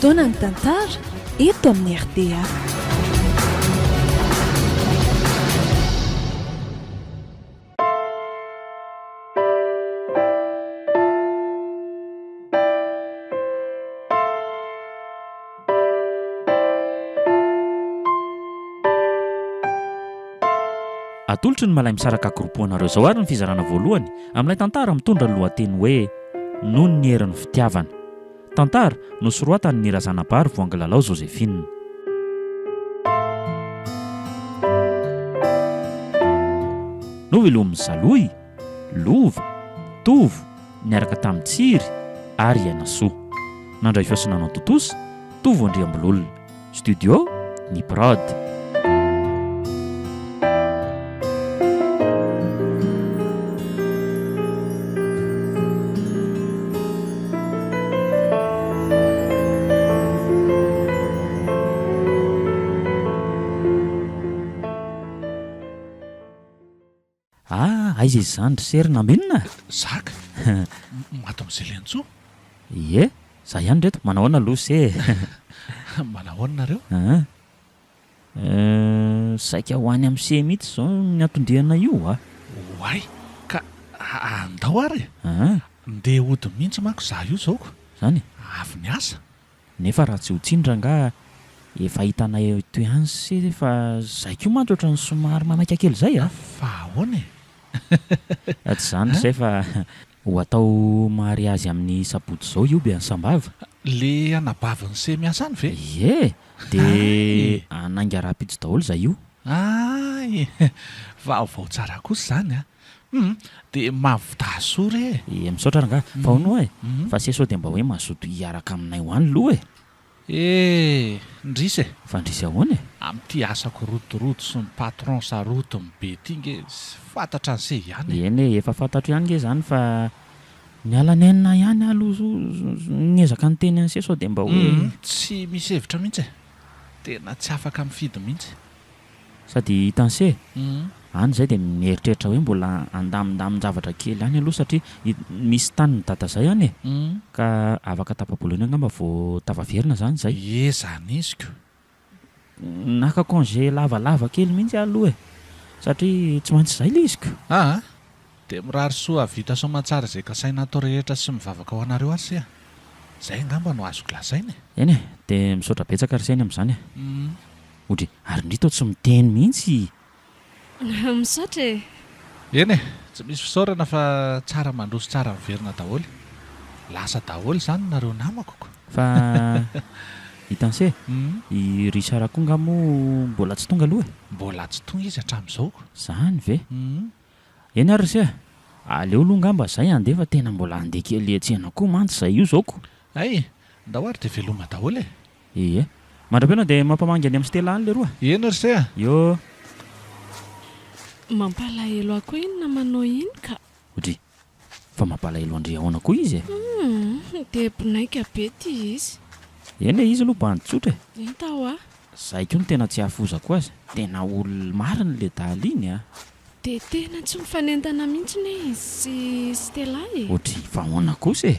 Fotoana ny tantara eto amin'ny RDA. Atolotry ny malay misaraka akoropoanareo zao ary ny fizarana voalohany amin'ilay tantara mitondra ny lohateny hoe noho ny herin'ny fitiavana. Tantara nosoratan'ny Razanabary Voangilalao Joséphine. Novelomy Zaloy, Lova, Tovo, niaraka tamin'ny Tsiry ary Ianasoa. Nandray fiasananao Totosa, Tovo Andriambololona. Studio ny Prod. Aiza izy zany ry sery namenona? Zaka mato amin'izay Lentsou. Ie, za ihany reto manahoana aloha Manahoana nareo? Saika ho any amin'ny se mihitsy zao ny atondihana io Oay, ka andao ary ndeha hody mihitsy manko za io zaoko. Zany Avy niasa. nefa raha tsy ho tsindra nga efa hitanay toy ihany se fa zay koa mantsy ohatran'ny somary mamaika kely zay Fa ahoana Tsy zany zay fa ho atao mariazy amin'ny sabotsy zao io be ansambava. le anabaviny se miasa any ve? Ie, de anangara-pitsy daholo zay io. Ay, vaovao tsara kosa zany de mavitasoa re. Misaotra ranga fa hono fa se sao de mba hoe mazoto hiaraka aminay ho any loha Ndrisy fa ndrisy ahoana amin'ity asako rotoroto sy ny patron sarotiny be ty nge sy fantatra an'se ihany. eny efa fantatro ihany nge zany fa nialanenina ihany aloha niezaka ny teny an'se sao de mba hoe tsy misy hevitra mihitsy tena tsy afaka mifidy mihitsy. sady hitan'se any zay de mieritreritra hoe mbola andamin-javatra kely any aloha satria misy tany ny dada zay any ka afaka tapabolony angamba vao tavaverina zany zay. Zany iziko Naka congé lavalava kely mihitsy aloha satria tsy maintsy zay le iziko. de mirary soa vita somatsara zay kasaina atao rehetra sy mivavaka ao anareo ary se zay angamba no azoko lazaina. Eny de misaotra betsaka ry sainy amin'izany Odry ary ndrito tsy miteny mihitsy. Misaotra Eny tsy misy fisaorana fa tsara mandroso tsara miverina daholo. Lasa daholo zany nareo namakoko. Fa hitan'se i Richard koa ngamo mbola tsy tonga aloha Mbola tsy tonga izy hatramin'izao. Zany ve eny ary se aleo aloha ngamba zay andefa tena mbola andeha kely etsena koa mantsy zay io zaoko. Ay, ndao ary de veloma daholo Ie, mandrapena de mampamangy any amin'ny Stella any le roa. Eny ry se Yo mampalahelo ako inona manao iny ka. Odry fa mampalahelo andry ahoana koa izy De pinaika be ty izy. Eny izy aloha banditsotra Intao zay koa no tena tsy hafozako azy tena olo mariny le daly iny de tena tsy mifanentana mihitsy ne izy sy Stella Odry fa ahoana kosa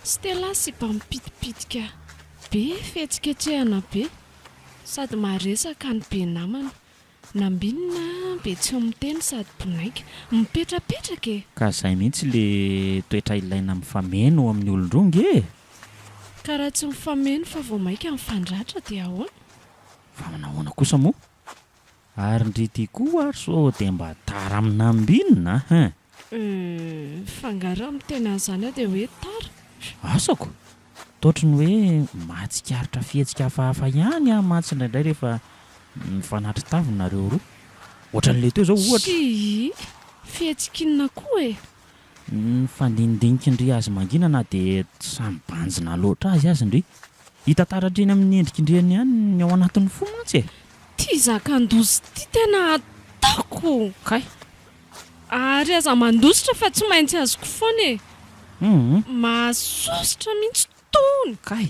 Stella sy mba mipitipitika be fihetsiketsehana be sady maresaka ny be namana nambinina be tsy miteny sady pinaika mipetrapetraka ka zay mihitsy le toetra ilaina mifameno amin'ny olon-drongy ka raha tsy mifameno fa vao maika mifandratra de ahoana fa manahoana kosa moa ary ndrity koa ary so de mba tara aminambinina fangaro amin'ny teny an'izany de hoe tara asako totrany hoe matsikaritra fihetsika hafahafa ihany matsy indraindray rehefa mifanatry tavinareo roa ohatran'le teo zao ohatra fihetsikinina koa fandindinika indry azy manginana de samybanjina loatra azy ndry hita taratra eny amin'ny endrikindriany ihany ny ao anatin'ny fo mantsy ty zakan-dozy ty tena ataoko kay ary aza mandositra fa tsy maintsy azoko foana masositra mihitsy tony kay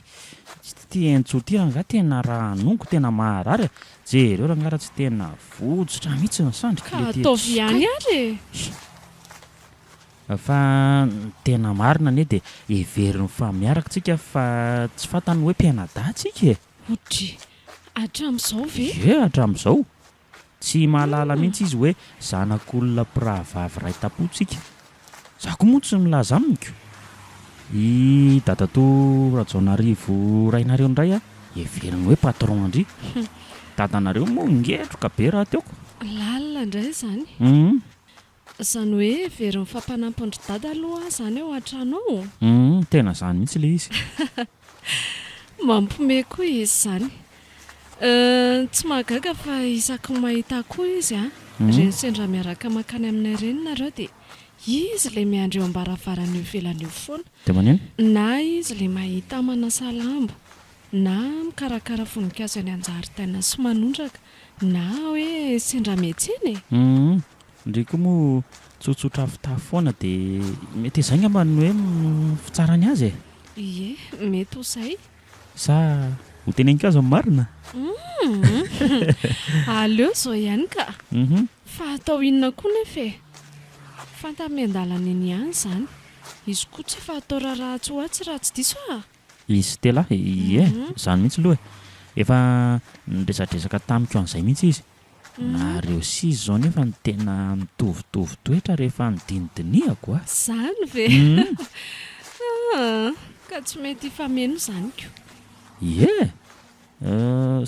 ty entsoty nga tena raha nonko tena maharary jereo raha ngara tsy tena vojotra mihitsy ny sandrika ka ataovy ihany ary fa tena marina anie dia heveriny fa miarakatsika fa tsy fantany hoe mpianadatsika e. Otry hatramin'izao ve? Ye hatramin'izao tsy mahalala mihitsy izy hoe zanak'olona mpiravavy ray tapotsika. Za koa moa tsy milaza aminiko. I dadatoa Rajaonarivo Rainareo indray a heveriny hoe patron andry. Dadanareo moa ngetroka be raha teoko. Lalina indray izany. Izany hoe heveriny fampanampindry dada aloha izany ao an-trano ao. Tena izany mihitsy ilay izy. Mampiomehy koa izy izany. Tsy mahagaga fa isaky ny mahita koa izy a. Reny sendra miaraka makany aminay reny nareo dia izy ilay miandry eo ambaravarana eo ivelany eo foana. Dia maneno? Na izy ilay mahita manasa lambo, na mikarakara voninkazo any an-jaridaina sy manondraka, na hoe sendra miantsena e. Ndray koa moa tsotsotra afitafy foana dia mety izay ngamba ny hoe fitsarany azy e. Ie, mety ho izay. Sa ho tenenikazo amin'ny marina? Aleo izao ihany ka. Fa atao inona koa nefa e? Fantamian-dalana eny ihany izany. Izy koa tsy efa atao raha-ratsy ho atsy raha tsy diso a. Izy Stella ie izany mihitsy aloha e. Efa niresadresaka tamiko an'izay mihitsy izy. Nareo sisa izao nefa ny tena mitovitovy toetra rehefa nidinidiniako a. Izany ve? Ka tsy mety hifameno izany ko. Ie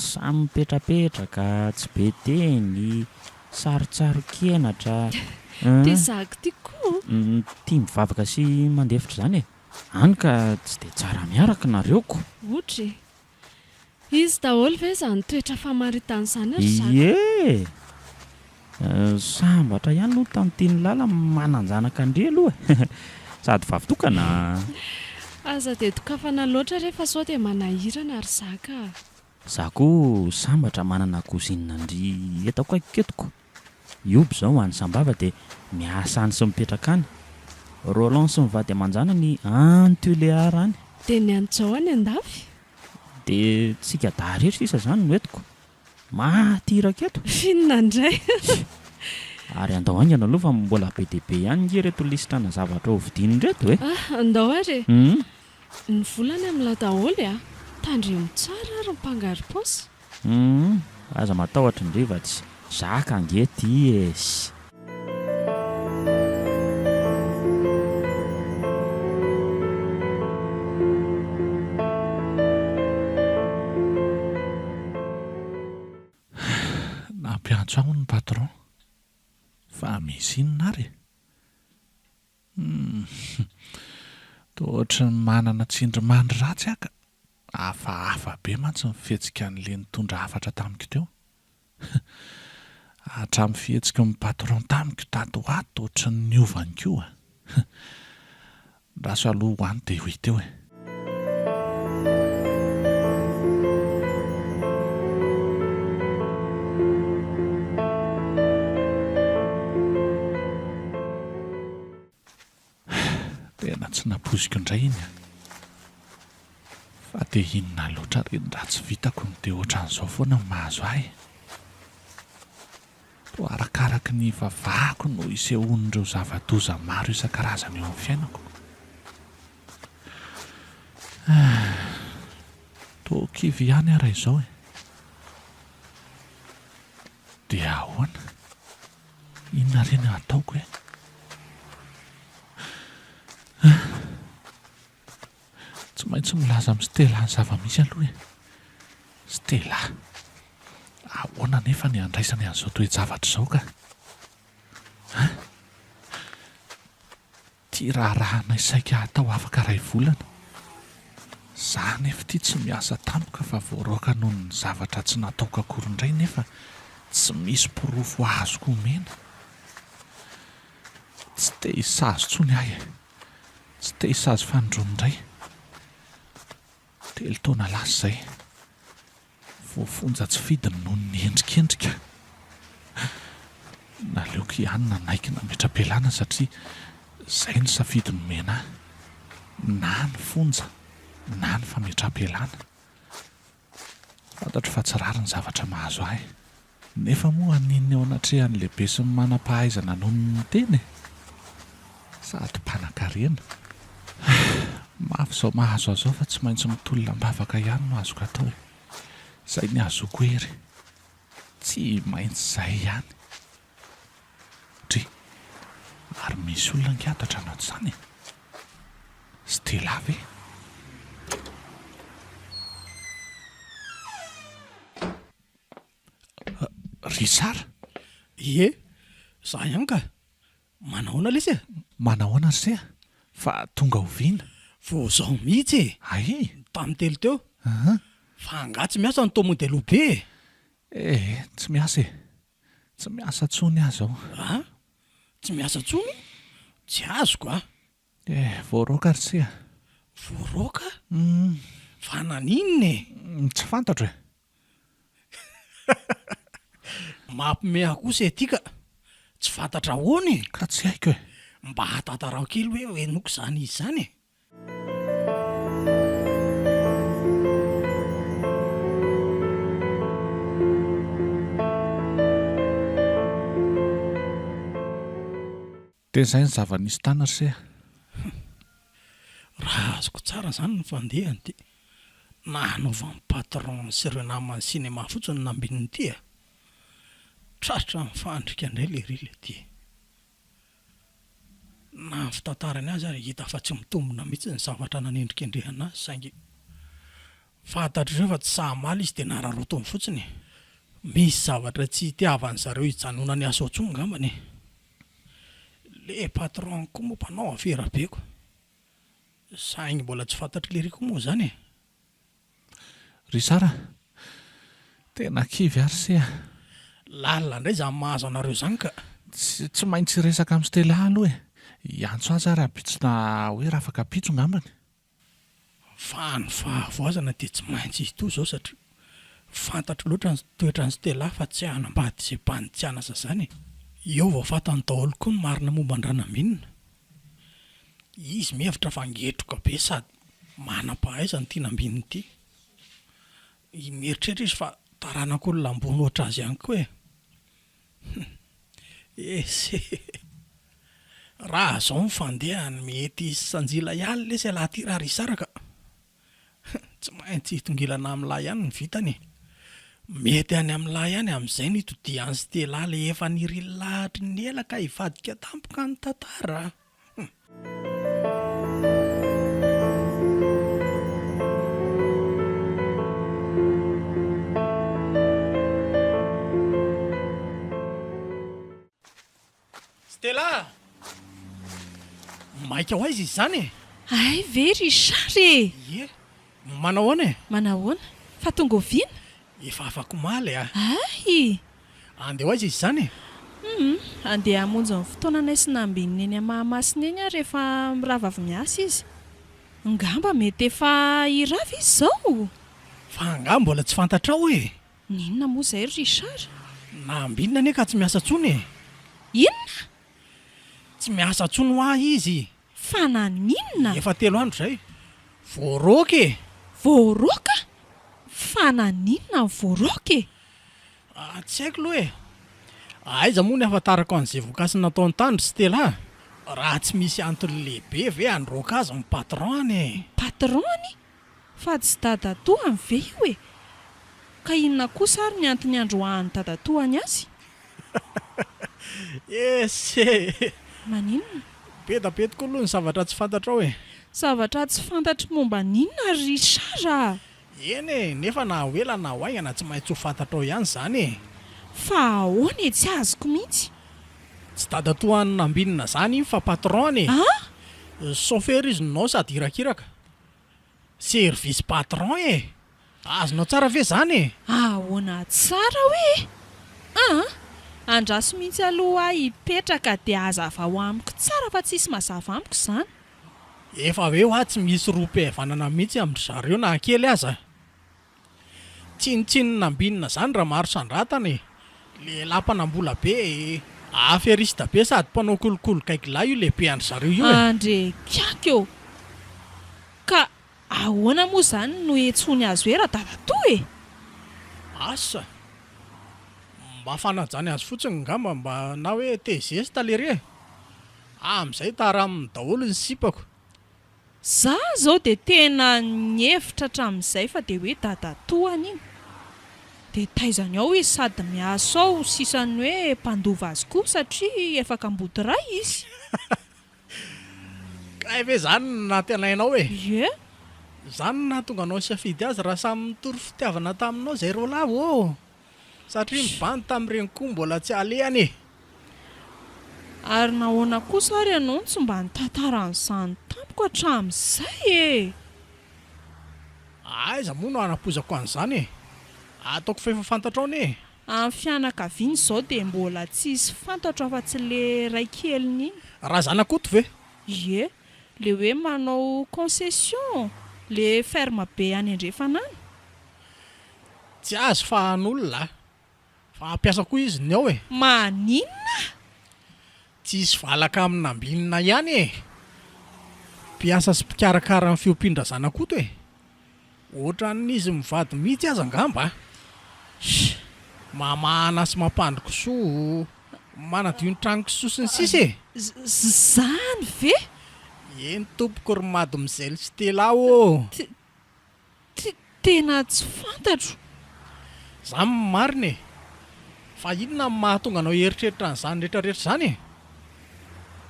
samy mipetrapetraka tsy be teny sarotsarokenatra. Tia zako tia koa. Tia mivavaka sy mandefitra izany e. Hany ka tsy dia tsara miaraka nareo ko. Otry. Izy daholo ve izany toetra famaritana izany ary zako? Ie sambatra ihany aloha tantiany lala mananjanaka andre aloha. Sady vavitokana. Aza dia tokafana loatra rehefa sao dia manahirana ary zaka. Za koa sambatra manana kozininandry etako akeketoko. Ioby izao ho an'ny sambava dia miasa any sy mipetraka any. Roland sy mivady aman-janany Antuléara any. Dia ny anjao any andafy? Dia tsika daretra isa izany no etiko. Mahatiraka eto. Finona indray. Ary andao aingana aloha fa mbola be dia be ihany nge reto listrana zavatra ho vidiny reto e. Andao ary. Ny volany amin'ilay daholo a. Tandremo tsara ary mpangary paosy. Aza matahotra indriva tsy zaka ange ty esy. Nampiantso aminy ny patron fa misy inona ary toa ohatry ny manana tsindrimandry ratsy aka. Hafahafa be mantsy ny fihetsika an'ilay nitondra hafatra tamiko teo. Hatramin'ny fihetsika ny patron tamiko tato ho ato ohatry ny niovany koa. Raso aloha ho any dia ho teo e. Tena tsy napoziko indray iny a. Fa dia inona loatra reny raha tsy vitako ny dia ohatran'izao foana ny mahazo ahy. Toa arakaraky ny vavahako no isehoan'ireo zava-doza maro isan-karazany eo amin'ny fiainako. Toa kivy ihany ara izao e. Dia ahoana? Inona reny ataoko e? Tsy maintsy milaza amin'ny Stella ny zava-misy aloha e. Stella, ahoana nefa ny andraisany an'izao toe-javatra izao ka? Tia raharahana saika atao afaka ray volana. Za nefa ity tsy miasa tampoka fa voaroaka noho ny zavatra tsy nataoko akory indray nefa tsy misy porofo azoko omena. Tsy te hisazo tsony ahy e. Tsy te hisazo fanindroany indray. 3 taona lasa izay. Voafonja tsy fidiny noho ny endrikendrika. Naleoko ihany nanaiky nametra-pialana satria izay ny safidy nomena ahy. Na ny fonja, na ny fametra-pialana. Fantatro fa tsy rary ny zavatra mahazo ahy. Nefa moa aninona eo anatrehan'ny lehibe sy ny manam-pahaizana noho ny teny. Sady mpanan-karena. Mafy izao mahazo azao fa tsy maintsy mitolona-bavaka ihany no azoko atao. Izay ny azoko ery. Tsy maintsy izay ihany. Dry, ary misy olona ngiatatra anao izany. Stella ve? Risara? Ie, za ihany ka. Manahoana lesy e? Manahoana ry se? Fa tonga oviana. Vao zao mihitsy e. Ay, Tamin'ny telo teo. Fa anga tsy miasa ny tomodelo be. tsy miasa e. Tsy miasa tsony aho zao. Ah? Tsy miasa tsony? Tsy azoko ah. Voaroaka ry se. Voaroaka? Fa naninona e? Tsy fantatro e. Mampime kosa ety ka. Tsy fantatra ahoana e. Ka tsy haiko e. Mba hatantarao kely hoe enoko zany izy zany e. Dia izay ny zava-nisy tana ry se. Raha azoko tsara zany ny fandehany ty. Nanaovan'ny patron sy ireo namany sinema fotsiny nambininy ty a. Tratra mifandrika indray le ry le ty. Na fitantarany azy ary hita fa tsy mitombona mihitsy ny zavatra nanendrikendrehana azy saingy fantatr'ireo fa tsy sahamaly izy dia nararotony fotsiny. Misy zavatra tsy hitiavany zareo hijanonany asa ao tsony ngambany. Le patron koa moa mpanao afera beko. Saingy mbola tsy fantatry le riko moa zany e. Ry Sara, tena kivy ary se. Lalina indray za mahazo anareo zany ka. Tsy maintsy resaka amin'ny Stella aloha e. Iantso azy ary apitsona hoe raha afaka apitso ngambany. Fa ny fahavoazana dia tsy maintsy hito zao satria fantatro loatra ny toetra ny Stella fa tsy hanambady izay mpanitsianasa zany. Eo vao fantany daholo koa ny marina momba an-dranaminina. Izy mihevitra fa ngetroka be sady manam-pahaizana ity nambininy ity. Mieritreritra izy fa taranak'olona ambony ohatra azy ihany koa e. Raha zao mifandehany mety sanjila ihany lesy laha ty raha risaraka. Tsy maintsy hitongilana amin'lahy ihany ny vitany. Mety any amin'lahy ihany amin'izay ny hitodiany Stella le efa niry lahatra ny elaka hivadika tampoka ny tantara. Stella! Maika ho aiza izy zany e? Ay ve Richard e. Ie, manao ahoana e? Manahoana? Fa tonga oviana? Efa afaka omaly a. Ay! Andeha ho aiza izy zany e? Andeha hamonjy ny fotoana sy nambininy eny Mahamasina eny ary rehefa mirava avy miasa izy. Ngamba mety efa hirava izy zao. Fa angamba mbola tsy fantatrao e. Ninona moa izay Richard? Nambinina anie ka tsy miasa tsony e. Inona? Tsy miasa tsony ho ahy izy. Fa naninona? Efa 3 andro zay. Voaroaka e. Voaroaka? Fa naninona ny voaroaka e? Tsy haiko loha e. Aiza moa ny ahafantarako an'izay voakasy nataony tany Stella. Raha tsy misy antony lehibe ve androaka azy ny patron e. Patrony? Fa tsy dadatoany ve io e? Ka inona kosa ary ny antony androahan'ny dadatoany azy? Maninona? Betapety koa aloha ny zavatra tsy fantatrao e. Zavatra tsy fantatry momba ninona Richard? Eny e, nefa na hoela na ho aingana tsy maintsy ho fantatrao ihany zany e. Fa ahoana e, tsy azoko mihitsy. Tsy dadatoany nambinina zany fa patron e. Chauffeur izy nao sady hirakiraka. Service patron e. Azonao tsara ve zany e? Ahoana tsara hoe? Andraso mihitsy aloha hipetraka dia hazava ho amiko tsara fa tsisy mazava amiko izany. Efa hoe ho tsy misy roam-pihavanana mihitsy amin'ny zareo na kely aza. Tsinitsinina nambinina zany raha maro sandratana e. Lehilahy mpanambola be, aferista be sady mpanao kolokolo kaikilahy io lehibe andry zareo io e. Andrekako eo. Ka ahoana moa zany no etsony azy hoe raha dadatoa e? Asa. Mba fanajany azy fotsiny ngamba mba na hoe tezesta le re. Amin'izay tara amin'ny daholo ny sipako. Za zao de tena nyhevitra hatramin'izay fa de hoe dadatoana iny de taizany ao izy sady miasa ao sisany hoe mpandova azy koa satria efa kambody ray izy. Ka ve zany natenainao e? Ie, Zany nahatonga anao safidy azy raha samy mitory fitiavana taminao zay rolavo satria mibany tamin'ireny koa mbola tsy alehany e. ary nahoana kosa ary ianao tsy mba nitantaran'izany tamiko hatramin'izay e. Aiza moa no anapozako an'izany e. Ataoko fa efa fantatrao ane e. Amin'ny fianakaviany zao de mbola tsisy fantatra fa tsy le ray keliny iny. Raha zanakoto ve? Ie, le hoe manao concession le ferme be any Andrefanany. Tsy azo fahan'olona fa ampiasa koa izy ny ao e. Maninona? Tsisy valaka amin'ny ambinina ihany e. Mpiasa sy mpikarakara amin'ny fiompindra zanakoto e. Ohatran'izy mivady mihitsy aza angamba. Mamana sy mampandroko soa, manadio ny trano kisoa sy ny sisa e. Zany ve? Eny tompoko ry mademoiselle Stella ô. Tena tsy fantatro. Za marina e. Fa inona ny mahatonga anao eritreritra an'izany rehetrarehetra zany e?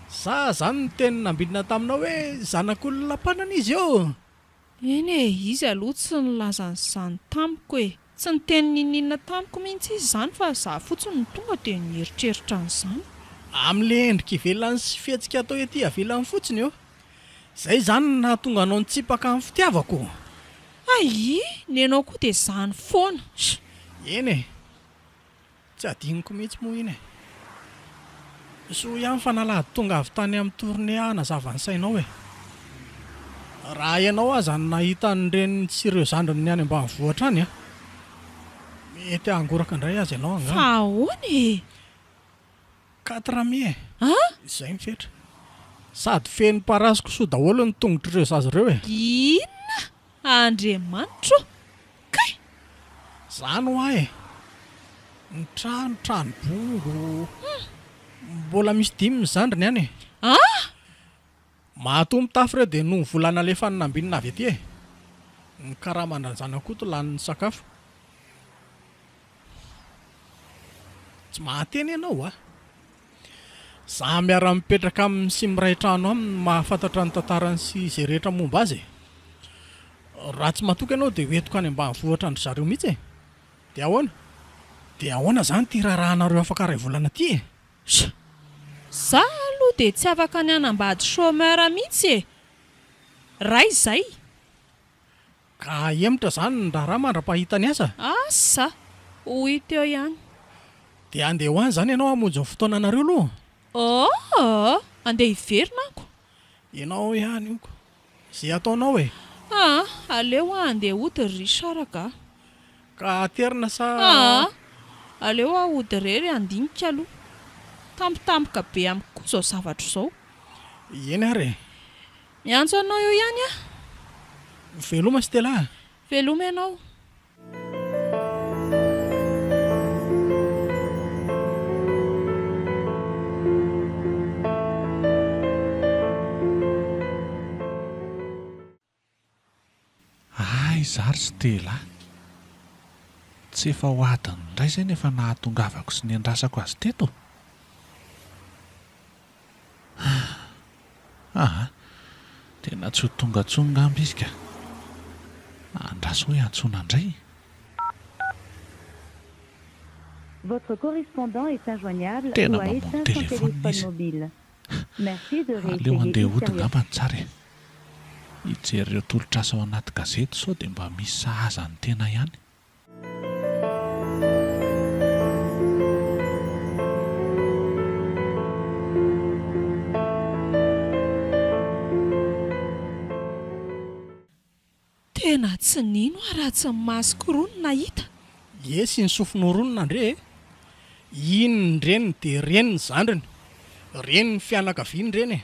Sa zany ny teny nambidina taminao hoe zanak'olona mpanana izy eo? Eny e, izy aloha tsy nilazan'izany tamiko e. Tsy ny teny ninina tamiko mihitsy izy zany fa za fotsiny ny tonga de nieritreritra an'izany. Amin'le endrika ivelany sy fihetsika atao ety avelany fotsiny eo. Zay zany nahatonga anao nitsipaka amin'ny fitiavako. Ai, ny anao koa de zany foana. Eny e. Tsy adiniko mihitsy moa iny e. So ihany fa nalady tonga avy tany amin'ny tournée nazava ny sainao e. Raha ianao aza nahita n'ireny sy ireo zandriny any ambanivohitra any a. Mety angoraka indray azy ianao angamba. Fa ahoana e? 4 mai e. Ah? Izay mifetra. Sady feno parasiko soa daholo ny tongotr'ireo zazy ireo e. Inona? Andriamanitra. Kay! Zany ho ahy e. Ny trano bongo. Mbola misy 5 zandriny any e. Ah? Mahatoa mitafy ireo dia no volana alefa ny nambinina avy ety e. Ny karamana zanakoto lanin'ny sakafo. Tsy mahateny ianao a. Za miara mipetraka amin'ny sy miray trano aminy mahafantatra ny tantarany sy izay rehetra momba azy. Raha tsy mahatoka ianao dia hoentiko any ambanivohitra andry zareo mihitsy e. Dia ahoana? Dia ahoana zany ty rarahanareo afaka ray volana ty e? Za aloha de tsy afaka ny anambady chômeur mihitsy e. Ray zay. Ka emotra zany ny raharaha mandra-pahita ny asa. Asa? Hoy teo ihany. Dia andeha ho any zany ianao hamonjy ny fotoananareo aloha. Oh, andeha hiverina ako. Ianao ihany io. Zay ataonao e. Aleo andeha hody Richard ka. Ka aterina sa... Aleo hody rery andinika aloha. Tampotampoka be amiko zao zavatra zao. Eny ary. Miantso anao io ihany a. Veloma Stella. Veloma ianao. Ay, zary Stella. Tsy efa ho adiny indray izay nefa nahatongavako sy niandrasako azy teto. Tena tsy ho tongatsonga amby izy ka. Andraso hoe antsoina indray. Votre correspondant est injoignable Tena ou a mamono éteint son téléphone téléphone izy. mobile. Merci de Aleo andeha réessayer hody ultérieurement. ngamba ny tsara e. Hijery ireo tolotrasa ao anaty gazety sao dia mba misy sahaza ny tena ihany. Tena tsy nino raha tsy masoko rono nahita. Esy ny sofin'oronona ndre. Iny ny reniny dia reny ny zandriny. Reny ny fianakaviany reny e.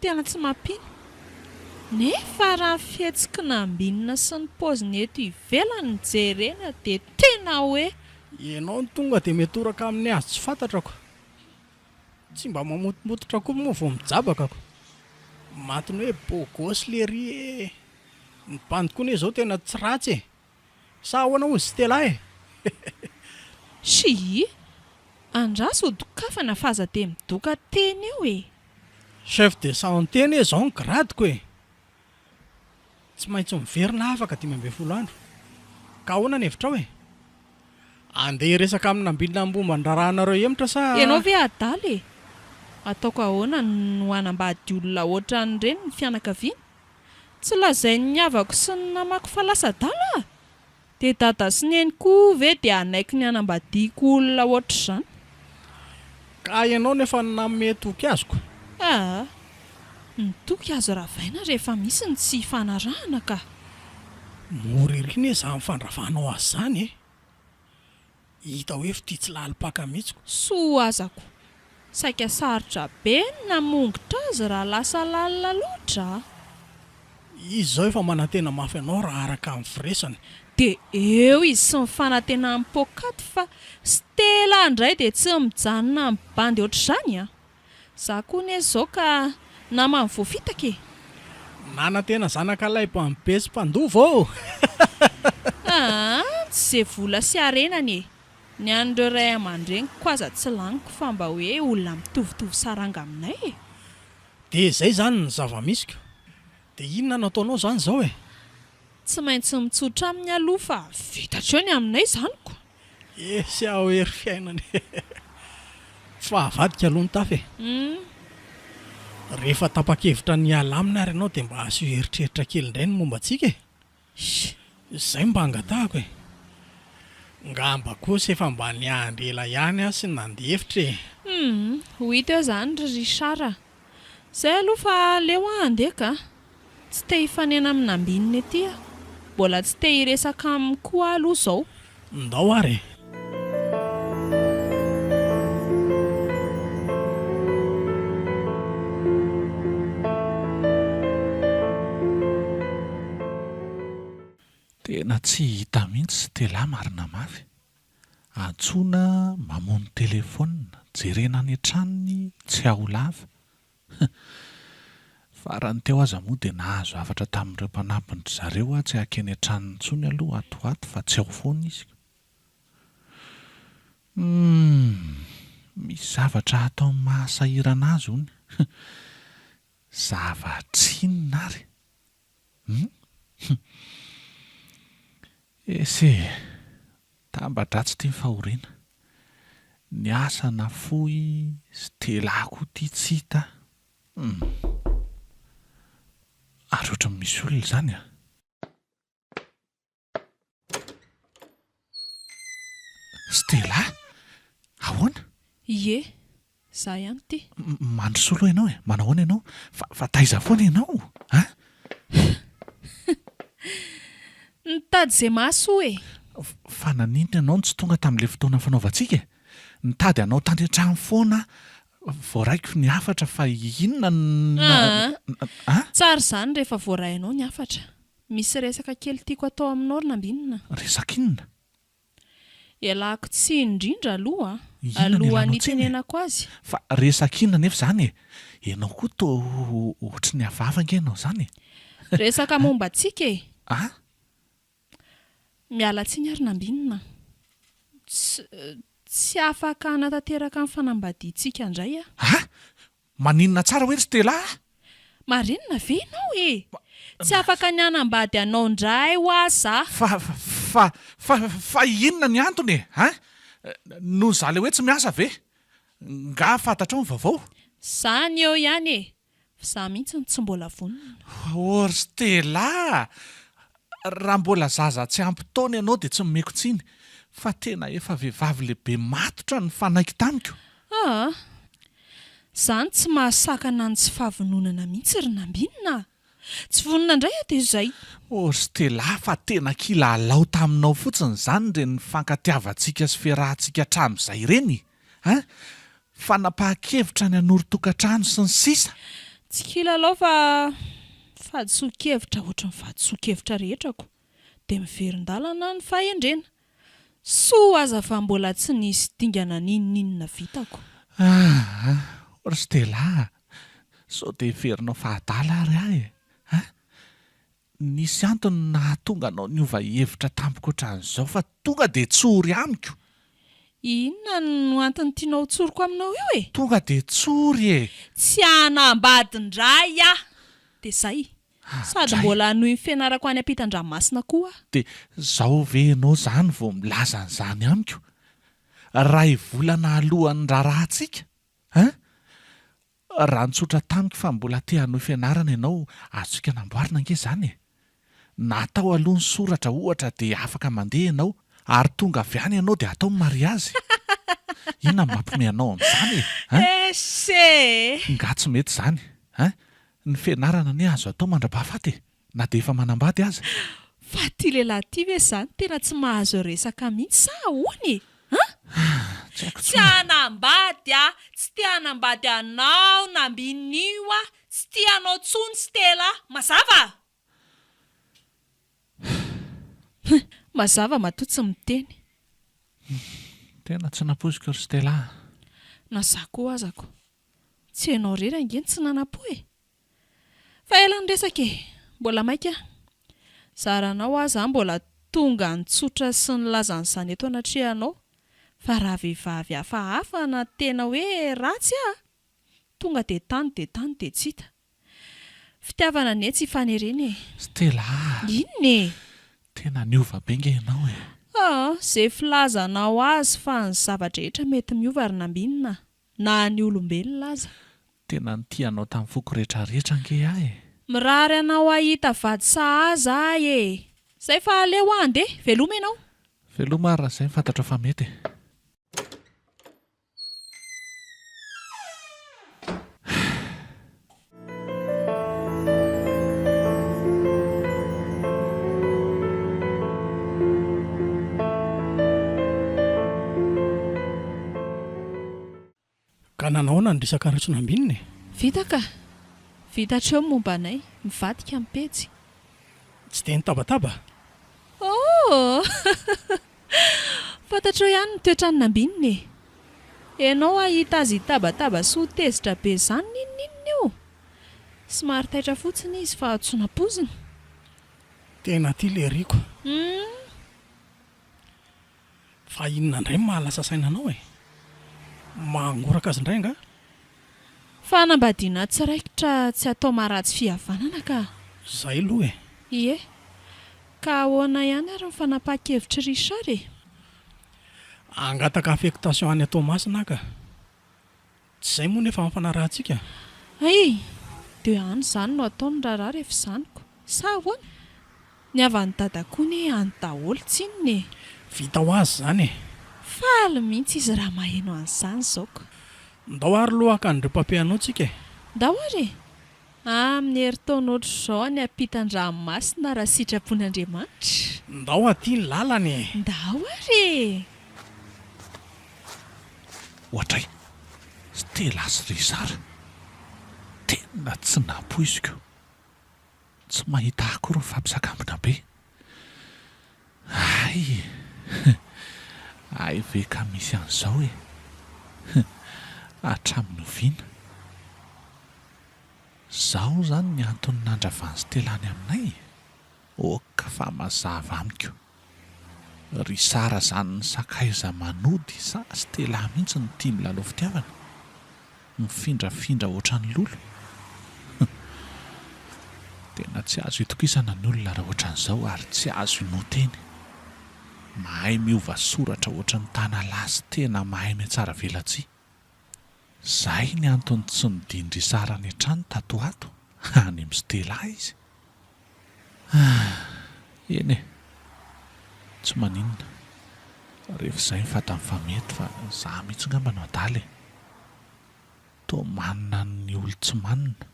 Tena tsy mampino. Nefa raha fihetsiky nambinina sy ny paoziny eto ivelany jerena dia tena hoe Ianao ny tonga dia mety oraka amin'ny azy tsy fantatrako. tsy mba mamotomototra koa moa vao mijabaka ko. Matiny hoe bogosy lery ny bandikony hoe zao tena tsy ratsy e. Sa ahoana hozy Stella e? Sy andraso hodokafana faza de midoka teny eo e. Chef de santé ne zao ny gradiko e. Tsy maintsy miverina afaka 12 andro. Ka ahoana ny hevitra hoe? Andeha resaka amina ambinina ambomban-drarahanareo emotra sa? Ianao ve adaly e? Ataoko ahoana no hanambady olona ohatran'ireny ny fianakaviana? Tsy lazainy ny havako sy ny namako fa lasa dala. De dada sy neniko ve de anaiky ny hanambadiako olona ohatr'izany? Ka ianao nefa nanome toky azoko. Nitoky azo ravaina rehefa misy ny tsy fanarahana ka. Moririny za mifandravanao azy zany e. Hita hoe fity tsy lalipaka mihitsiko. So azako. Saika sarotra be namongotra azy raha lasa lalina loatra. Izy zao efa manantena mafy anao raha araka amin'ny firesany. De eo izy sy mifanantena amin'ny pokaty fa Stella indray de tsy mijanona amin'ny bandy ohatr'izany a. Za koa ne zao ka namany voafitaka e. Nanantena zanakalay mpambe sy mpandova ô. Tsy zay vola sy arenany e. Ny andreo ray aman-dreny ko aza tsy laniko fa mba hoe olona mitovitovy saranga aminay e. De zay zany ny zava-misika. De inona no ataonao zany zao e? Tsy maintsy mitsotra amin'ny aloha fa vitatr eo ny aminay zaniko. Sy aho hery fiainany. Fa avadika aloha ny tafy e. Rehefa tapa-kevitra ny alamina ary ianao de mba aseho heritreritra kely indray ny momba antsika e. Zay mba angatahako e. Ngamba kosa efa mba niandrela ihany aho sy nandefitra e. Ho hita eo zany ry Richard. Zay aloha fa leo andeha ka. Tsy te hifanena amin'ny ambininy ety a. Mbola tsy te hiresaka aminy koa aloha zao. Ndao ary. Tena tsy hita mihitsy Stella marina mafy. Antsoina mamono telefona, jerena any an-tranony tsy aho lava. Farany teo aza moa dia nahazo hafatra tamin'ireo mpanampiny zareo tsy hakeny an-tranony intsony aloha atoato fa tsy ao foana izy. Misy zavatra atao mahasahirana azy hony. Zavatrinona ary. Ese, tambatra tsy tia fahoriana. Ny asa na fohy Stella koa tia tsy hita. Ary ohatran'ny misy olona izany a. Stella? Ahoana? Ie, za ihany ty. Mandrosolo ianao e. Manao ahoana ianao? Fa taiza foana ianao? Nitady zay maso e. Fa nanindry ianao tsy tonga tamin'ilay fotoana fanaovantsika? Nitady anao tany an-trano foana voaraiko ny hafatra fa inona Tsara zany rehefa voarainao ny hafatra. Misy resaka kely tiako atao aminao ry nambinina. Resaka inona? Ialako tsy indrindra aloha. Inona ny Aloha ilanao ny tsiny? tenenako azy. Fa resaka inona nefa izany e? Ianao koa toa ohatry ny havavanga ianao izany e? Resaka momba antsika e. Miala tsiny ary nambinina. Tsy afaka hanatanteraka amin'ny fanambadiantsika indray a. Maninona tsara hoe Stella? Marinina ve ianao e? Tsy afaka ny hanambady anao indray ho aza. Fa inona ny antony e? No za le hoe tsy miasa ve? Nga fantatrao ny vaovao? Zany eo ihany e. Za mihitsy tsy mbola vonona. Or Stella! Raha mbola zaza tsy ampy taona ianao dia tsy momeko tsiny. Fa tena efa vehivavy lehibe matotra ny fanaiky tamiko. Zany tsy mahasakana ny tsy fahavononana mihitsy ry nambinina. Tsy vonona indray dia izay. Or Stella, fa tena kilalao taminao fotsiny izany ireny fankatiavantsika sy fiarahantsika hatramin'izay ireny. Fanapahan-kevitra ny hanoro-tokantrano sy ny sisa. Tsy kilalao fa fahadisoan-kevitra ohatran'ny fahadisoan-kevitra rehetrako. Dia miverin-dalana ny fahendrena. Soa aza fa mbola tsy nisy dingana n'inon'inona vitako. Ry Stella, sao dia ferinao fahadala ary ahy e. Nisy antony nahatonga anao niova hevitra tampoka ohatran'izao fa tonga dia tsory amiko. Inona no antony tianao tsoriko aminao io e? Tonga dia tsory e. Tsy anambadindray aho. Dia izay. Sady mbola noho ny fianarako any ampitan-dranomasina koa. Dia zaho ve ianao izany vao milaza an'izany amiko? Ray volana alohan'ny raharantsika? Raha nitsotra tamiko fa mbola te hanohy fianarana ianao, azontsika namboarina ange izany e. Natao aloha ny soratra ohatra dia afaka mandeha ianao, ary tonga avy any ianao dia atao ny mariazy. Inona ny mampiome anao amin'izany e? Ese! Nga tsy mety izany. Ny fianarana anie azo atao mandrapahafaty e. Na dia efa manambady aza. Fa ty lehilahy ty ve izany tena tsy mahazo resaka mihitsy sa ahoana e? Tsy hanambady a, tsy tia hanambady anao nambinio a, tsy tia anao tsony Stella, mazava? Mazava matoa tsy miteny. Tena tsy napoiziko ry Stella. Na za koa azako. Tsy hainao rery angeny tsy nanapo e. Fa ela ny resaka e, mbola maika. Zaranao aza mbola tonga nitsotra sy nilaza an'izany eto anatrehanao. Fa raha vehivavy hafahafa na tena hoe ratsy tonga dia tany dia tsy hita. Fitiavana anie tsy fanereny e. Stella! Inona e? Tena niova be nge ianao e. Izay filazanao azy fa ny zavatra rehetra mety miova ary nambinina. Na ny olombelona aza. Tena nitianao tamin'ny foko rehetrarehetra nge ahy e. Mirary anao ahita vady sahaza ahy e. Izay fa aleo andeha, veloma ianao. Veloma raha izay fantatra fa mety e. Ka nanahoana ny resaka ratsinambinina e? Vita ka. Vitatreo momba anay, mivadika amin'ny pejy. Tsy dia nitabataba? Fantatrao ihany ny toetrany nambinina e. Ianao ahita azy tabataba sy ho tezitra be izany ninninina io. Somary taitra fotsiny izy fa tsy napoziny. Tena tia leriko. Fa inona indray mahalasa sainanao e? Mangoraka azy indray nga? Fa hanambadiana tsiraikitra tsy atao maharatsy fihavanana ka. Izay aloha e. Ie. Ka ahoana ihany ary ny fanapahan-kevitry Richard e? Angataka affectation any atao masina ka. Tsy izay moa nefa mifanarahantsika. Ay, dia any izany no ataony raharaha rehefa izaniko. Sa ahoana? Ny avan'ny dadako ny any daholo tsinony e. Vita ho azy izany e. Faly mihitsy izy raha maheno an'izany zaoko. Ndao ary lohaka an'ireo mpampianao tsika e. Ndao ary? Amin'ny heritaona ohatr'izao ny ampitan-dranomasina raha sitrapon'Andriamanitra. Ndao aty ny lalany e. Ndao ary. Ohatray, Stella sy Richard. Tena tsy napoiziko. Tsy mahita akory mifampisakambina be. Ay ve ka misy an'izao e. Hatramin'ny oviana. Zaho izany ny antony nandravany Stella any aminay. Oka fa mazava amiko. Richard izany ny sakaiza manody sa Stella mihitsy ny tia milalao fitiavana. Mifindrafindra ohatran'ny lolo. Tena tsy azo itokisana ny olona raha ohatran'izao ary tsy azo inoteny. Mahay miova soratra ohatran'ny tanalahy tena mahay mihatsara velatsia. Zay ny antony tsy nidindry sara ny trano tato ato. Any amin'ny Stella izy. Eny e. Tsy maninona. Rehefa izay mifatany fa mety fa za mihitsy ngamba no adaly e. Toa manina ny olo tsy manina.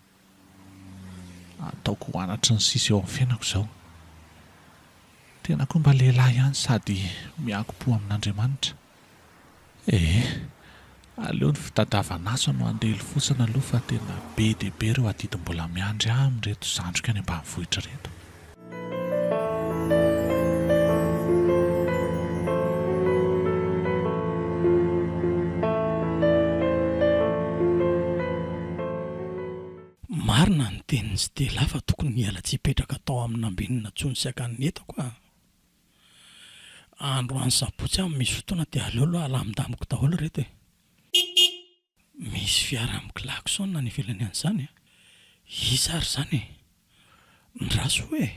Ataoko hoanatry ny sisa eo amin'ny fiainako izao. Tena koa mba lehilahy ihany sady mianko-po amin'Andriamanitra. Aleo ny fitadiavana asa no andelo fotsiny aloha fa tena be dia be ireo adidy mbola miandry amin'ireto zandrika any ambanivohitra reto. marina ny tenin'ny Stella fa tokony miala tsy hipetraka tao amin'ny ambinina tsony sy akan'ny etako a. Andro any sabotsy amin'ny misy fotoana dia aleolo alamindamiko daholo reto e. Misy fiara amin'ny klaxon ny ivelany an'izany a. Iza ary zany e? Ndraso hoe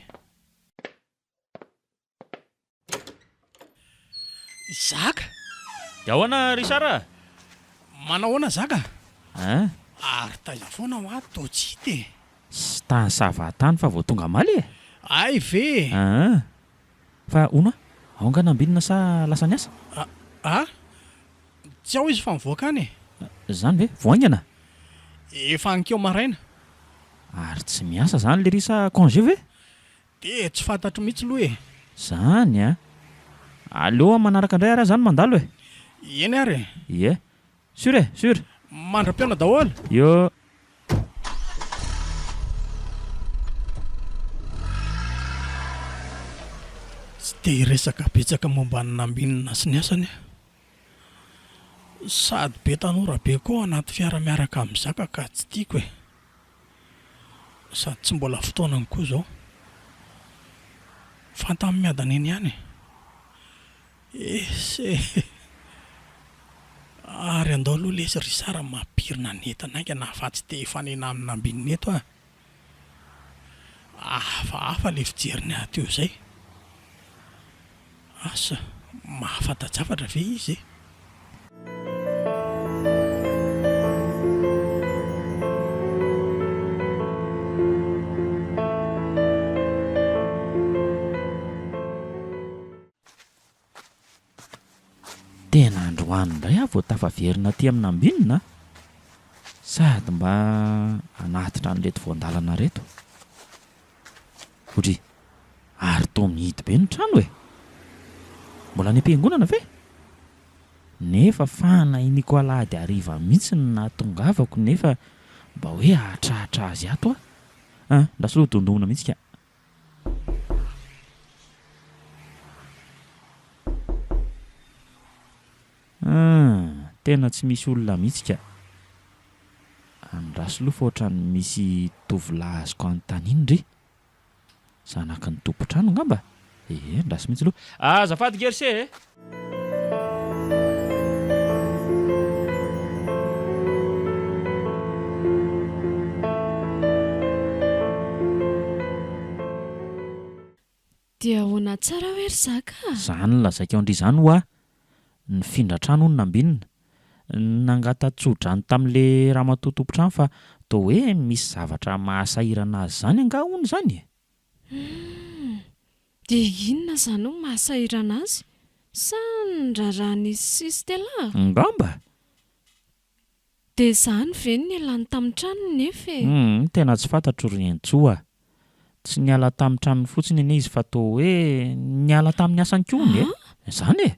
Zaka, dia ahoana Richard? manao ahoana Zaka? Ah, Ary taiza foana ho ato toa tsy hita e. sy tany savatany fa vao tonga maly e. Ay ve? Ah, fa ona aonga nambinina sa lasa niasa? Tsy ao izy fa mivoaka any e. Zany ve voaingana? Efa ankeo maraina. Ary tsy miasa zany le risa congé ve? Dia tsy fantatro mihitsy aloha e. Zany a. Aleo manaraka indray ary zany mandalo e. Eny ary e. Ie. Sûr e, sûr. Mandra-piona daholo. Yo. Tsy te hiresaka betsaka momba ny nambinina sy ny asany. Sady be tanora be koa anaty fiara miaraka amin'ny Zaka ka tsy tiako e. Sady tsy mbola fotoanany koa izao. Fantany miadana eny ihany e. Ary andao aloha lesy ry Sara mampirina ny entan'ainga na fa tsy te hifanena amin'ny nambinina eto a. Hafa le fijeriny aty eo izay. Asa mahafantajavatra ve izy e? Tena androany indray aho vao tafaverina aty amin'ny ambinina. Sady mba hanatitra an'reto voandalana reto. Hodry, ary toa mihidy be ny trano e. Mbola any am-piangonana ve? Nefa fanahiniko alahady hariva mihitsy ny nahatongavako nefa mba hoe ahatrahatra azy ato a. Ndasoloha dondona mihitsy ka. Tena tsy misy olona mihitsy ka. Andrasoloha fa ohatrany misy tovolahy azoko anontaniana ry. Zanaky ny tompo-trano ngamba? Ndraso mihitsy aloha. Azafady Gerse e. Dia ahoana tsara hoe ry Zaka? Zany lazaika ao indry zany hoa. Ny findra-trano ny nambinina. Nangatatsodrano tamin'le ramatoa tompo-trano fa toa hoe misy zavatra mahasahirana azy zany anga hono zany. Dia inona zany no mahasahirana azy? Sa ny raharahan'izy sy Stella? Ngamba? Dia zany ve ny ialany tamin'ny tranony nefa e? Tena tsy fantatro rientsoa. Tsy niala tamin'ny tranony fotsiny anie izy fa toa hoe niala tamin'ny asany koa e. Zany e.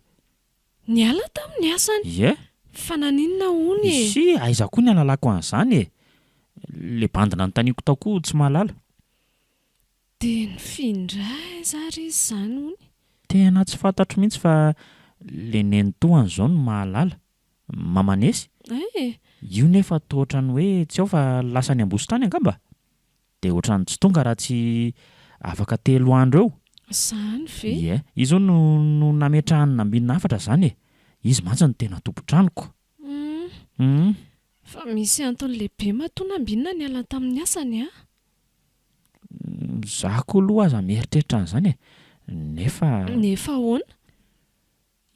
Niala tamin'ny asany? Ie. Fa naninona hono e? Si, aiza koa ny alalako an'izany e. Le bandina notaniako tao koa tsy mahalala. Dia nifindray zary izy zany hono? Tena tsy fantatro mihitsy fa le nenitoany izao no mahalala. Mamanesy. Io nefa toa ohatrany hoe tsy ao fa lasa ny ambositany angamba. Dia ohatrany tsy tonga raha tsy afaka 3 andro eo. Zany ve? Ie. Izao no nametrahany nambinina hafatra zany e. Izy mantsy ny tena tompo-tranoko. Fa misy antony lehibe mahatonga nambinina niala tamin'ny asany a? Za koa aloha aza mieritreritra an'izany e. Nefa ahoana?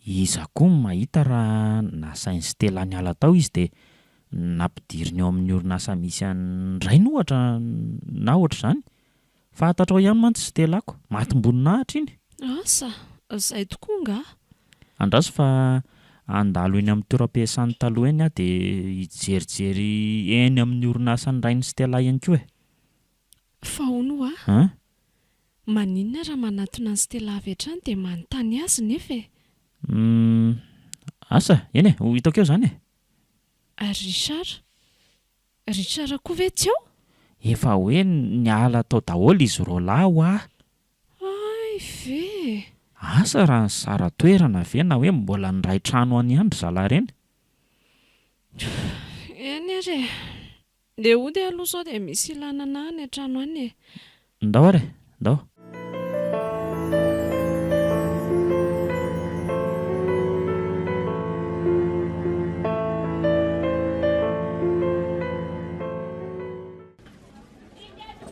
Iza koa mahita raha nasainy Stella niala tao izy dia nampidiriny eo amin'ny orinasa misy an'irainy ohatra na ohatra izany. Fantatrao ihany mantsy Stellako, matim-boninahitra iny. Asa, izay tokoa nga? Andraso fa andalo eny amin'ny toeram-piasany taloha eny aho dia hijerijery eny amin'ny orinasa n'irainy Stella ihany koa e. Fa hono maninona raha manatona ny Stella avy hatrany dia manontany azy nefa e? Asa, eny e, hitako eo izany e. Richard koa ve tsy ao? Efa hoe niala tao daholo izy roa lahy ho ah. Ay ve? Asa raha ny sara toerana ve na hoe mbola niray trano any andry zalahy ireny? Eny ary e. le ody aloha zao dia misy ilanana any an-trano any e. Ndao ary ndao.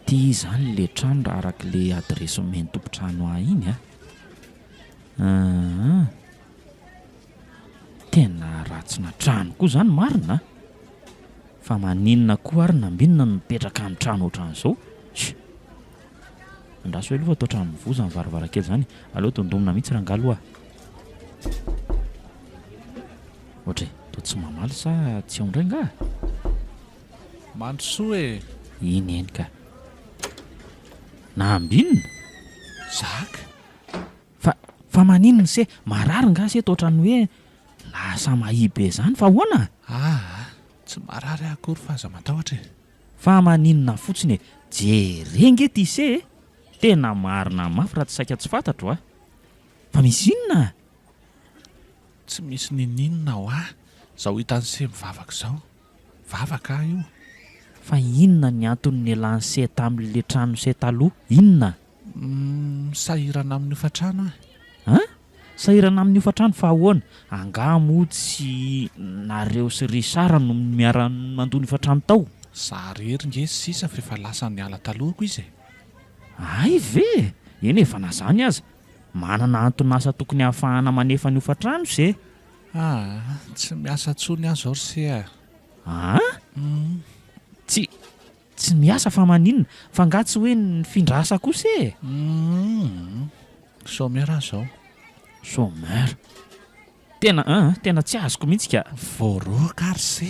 Tia zany le trano raha araka le adresy meny tompotrano ah iny a. Tena ratsina trano koa zany marina. Fa maninona koa ary nambinina no mipetraka amin'ny trano ohatran'izao. Andraso hoe aloha atao trano mivoza ny varavarakely zany. Aleo tondomina mihitsy rangalo ah. Ohatra toa tsy mamaly sa tsy ao indray nga? Mandrosoa e. Iny eny ka. Nambinina? Zaka. Fa maninona se marary nga se toa trano hoe lasa mahibe zany fa hoana? Tsy marary akory fa aza matahotra e. Fa maninona fotsiny e. Jerenge ty se e. Tena marina mafy raha tsy saika tsy fantatro ah. Fa misy inona? Tsy misy ninina ho zaho hitan'ny se mivavaka izao. Vavaka io. Fa inona ny antony nialany se tamin'le trano se taloha? Inona? Sahirana amin'ny hofatrano Sahirana amin'ny hofatrano fa ahoana? Angamo tsy nareo sy Risara no miara-mandony hofatrano tao? Zarery nge sisa fefa lasa niala talohako izy e. Ay ve? Eny efa nazany aza. Manana antony asa tokony ahafahana manefa ny hofatrano se. Tsy miasa tsony azo ry se Tsy miasa fa maninona? Fa nga tsy hoe ny findrasa kosa e. Somera zao. Somera. Tena tsy azoko mihitsy ka. Voaroaka ary se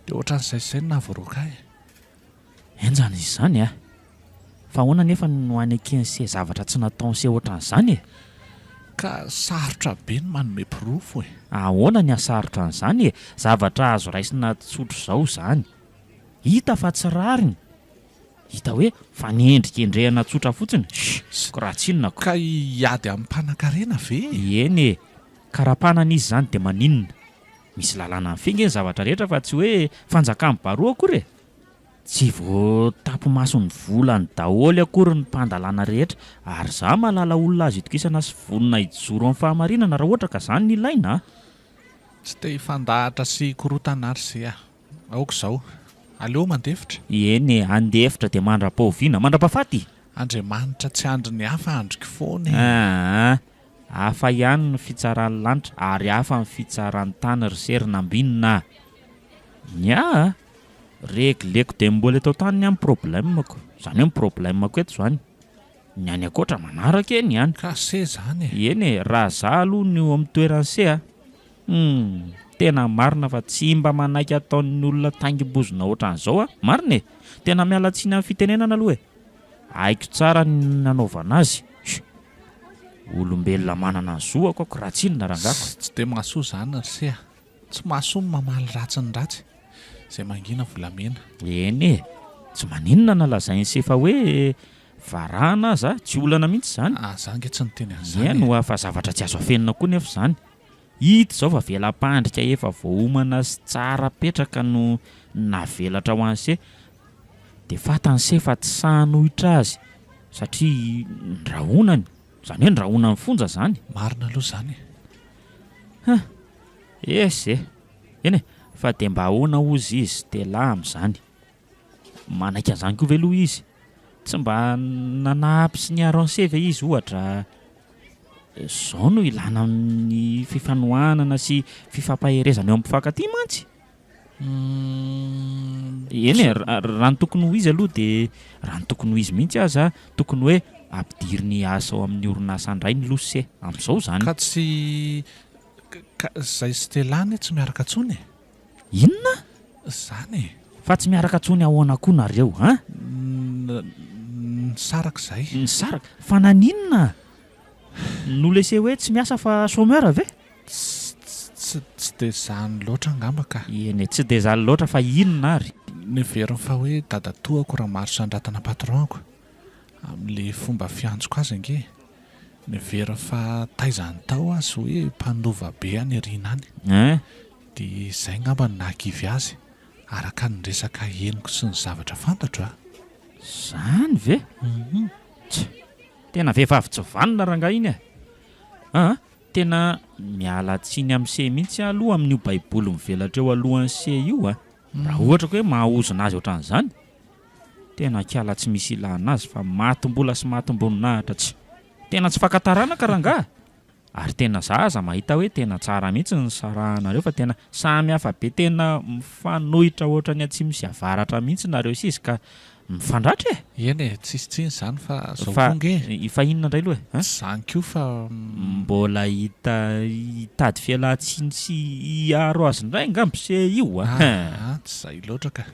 dia ohatran'izay zay no nahavoaroaka e. Enjana izy zany a. Fa ahoana nefa no anekeny se zavatra tsy nataony se ohatran'izany e. Ka sarotra be no manome pirofo e. Ahoana ny asarotra an'izany e. Zavatra azo raisina tsotro izao zany. Hita fa tsy rariny. Hita hoe fa niendrikendrehana tsotra fotsiny. Koratsinona ko. Ka hiady amin'ny mpanan-karena ve? Eny e. Karapanana izy zany dia maninona? Misy lalàna mifinga ny zavatra rehetra fa tsy hoe fanjakany baroa akory e. Tsy voatapo masony volany daholo akory ny mpandalàna rehetra ary za malala olona azo itokisana sy vonona hijoro amin'ny fahamarinana raha ohatra ka zany ny ilaina. Tsy te hifandahatra sy korotana ary se aoka izao. Aleo mandefitra. Eny andefitra dia mandra-paoviana mandra-pahafaty. Andriamanitra tsy andry ny hafa andrika foana. Hafa ihany ny fitsaran'ny lanitra ary hafa ny fitsaran'ny tany ry sery nambinina. Nya regleko dia mbola eto tany amin'ny problemako. Zany hoe problemako eto zany. Ny any akoatra manaraka eny ihany. Ka se zany e. Eny e, raha za aloha ny eo amin'ny toerany se tena marina fa tsy mba manaiky ataon'ny olona taingim-bozona ohatran'izao marina e. Tena miala tsiny amin'ny fitenenana aloha e. Haiko tsara ny nanaovana azy. Olombelona manana ny zoako ako raha tsinona rangako. Tsy dia mahasoa zany ry se tsy mahasoa ny mamaly ratsy ny ratsy izay mangina volamena. Eny e, tsy maninona nalazainy se fa hoe varahana aza tsy olana mihitsy zany. Zany nge tsy niteny an'izany. Eno fa zavatra tsy azo afenina koa nefa zany. Hita zao fa velam-pandrika efa voaomana sy tsara petraka no navelatra ho an'se dia fatany se fa tsy sahanohitra azy satria ndrahonany. Zany hoe ndrahonany fonja zany. Marina aloha zany. Eny e, fa dia mba ahoana ozy izy Stella amin'izany. Manaiky an'izany koa ve aloha izy? Tsy mba nanampy sy niaro an'se ve izy ohatra? Izao no ilana amin'ny fifanohanana sy fifampaherezana eo amin'ny mpifankatia mantsy. Eny e, raha ny tokony ho izy aloha dia raha ny tokony ho izy mihitsy aza tokony hoe ampidiry ny asa ao amin'ny orinasa indray ny losy amin'izao zany. Ka tsy izay Stellany tsy miaraka tsony e. Inona? Zany e. Fa tsy miaraka tsony ahoana koa nareo Nisaraka izay. Nisaraka? Fa naninona? Nolese hoe tsy miasa fa chômeur ve? Tsy dia zany loatra angamba ka. Eny e, tsy dia zany loatra fa inona ary? Neveriny fa hoe dadatoako raha maro sandratana patronko amin'le fomba fiantsoko azy ange. Neveriny fa taizany tao azy hoe mpandova be any ariana any. Dia izay ngamba ny nahakivy azy araka ny resaka henoko sy ny zavatra fantatro a. Zany ve? Tena vehivavy tsy vanona rangahy iny e. Tena miala tsiny amin'ny se mihitsy aloha amin'io baiboly mivelatra eo alohan'ny se io a. Raha ohatra ka hoe mahahozona azy ohatran'izany, tena kiala tsy misy ilana azy fa matombola sy matomboninahitra tsy. Tena tsy fankatarana ka rangahy. Ary tena zaza mahita hoe tena tsara mihitsy ny sarahanareo fa tena samy hafa be, tena mifanohitra ohatra ny atsimo sy avaratra mihitsy nareo sisy ka mifandratra e. Eny e, tsisy zany fa zao Fa konge fa inona indray aloha e? zany koa fa Mbola hitady fialan-tsiny sy hiaro azy indray angamba se io a. tsy zay loatra ka.